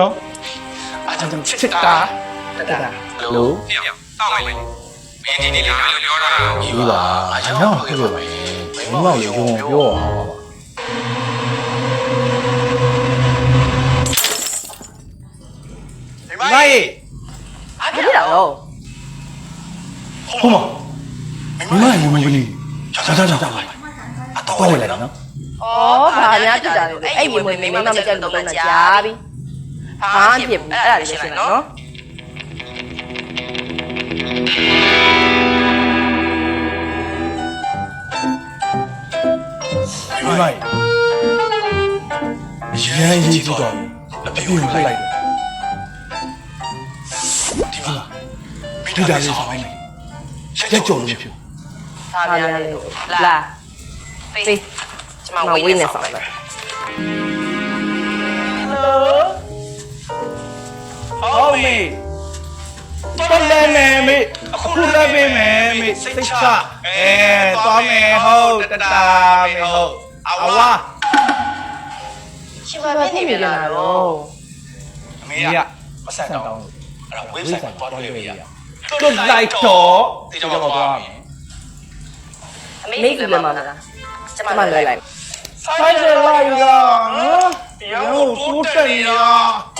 နော်အားကြောင့်ချစ်တာလို့တောက်မယ်မင်းဒီနေ့လာလို့ပြောတာ ဒီပါအားကြောင့်ဖြစ်လို့ပဲဘယ်မှရေုံပြောအောင်ပါမိုင်းဘာဖြစ်တာလဲဟိုမမိုင်းဝင်ကြီးကြာပါအတော့ဝင်လာနော်ဩဘာများဖြစ်တာလဲအဲ့ဝင်မိမမကြက်လို့တော့ကြားပြီဘာမှဖြစ်ဘူးအဲ့ဒါလေးပဲရှင်းလိုက်နော်မိုင်းရန်ကြီးကြည့်တော့အပြူလိုက်တယ်ဒီမှာဒီတာလေးဆောင်နေရက်ကြော်လို့ဖြစ်ဘာများလဲလာပေးကျမဝင်းနေဆောင်လိုက်ဟုတ်မေတော်လည်းနေမေအခုလည်းပေးမယ်မေစိတ်ချသွားမယ်ဟုတ်တာမေဟုတ်အဝါရှင်ဘာဖြစ်နေပြန်လာတော့အမေကမဆက်တောင်းအဲ့ဒါဝေးဆိုင်ပေါ်တော့ရရတွတ်လိုက်တော့ဒီကြောင်သွားမယ်အမေကလည်းမလာကျမလွှဲလိုက်ဆိုင်ရလိုက်တာနော်ရောတိုးတက်နေတာ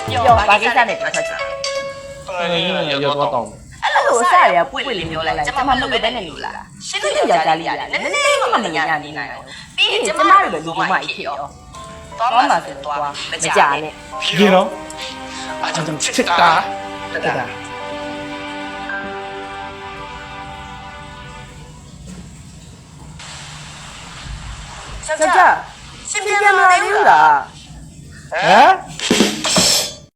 ပြောဘာကိစ္စနဲ့ပြောချက်ချာရောတော့တောင်းအဲ့လိုအစရပွင့်လေးပြောလိုက်ကျမမလုပ်တဲ့နဲ့လို့လားရှင်းလို့ယောက်ျားလေးရတယ်နည်းနည်းမှမညာနေနိုင်ဘူးပြီးရင်ကျမတို့လည်းလူမကြီးဖြစ်ရောသွားမှာဆိုသွားမကြနဲ့ဒီတော့အားကြောင့်ချစ်တာဆက်ကြရှင်းပြန်လာပြီလားဟမ်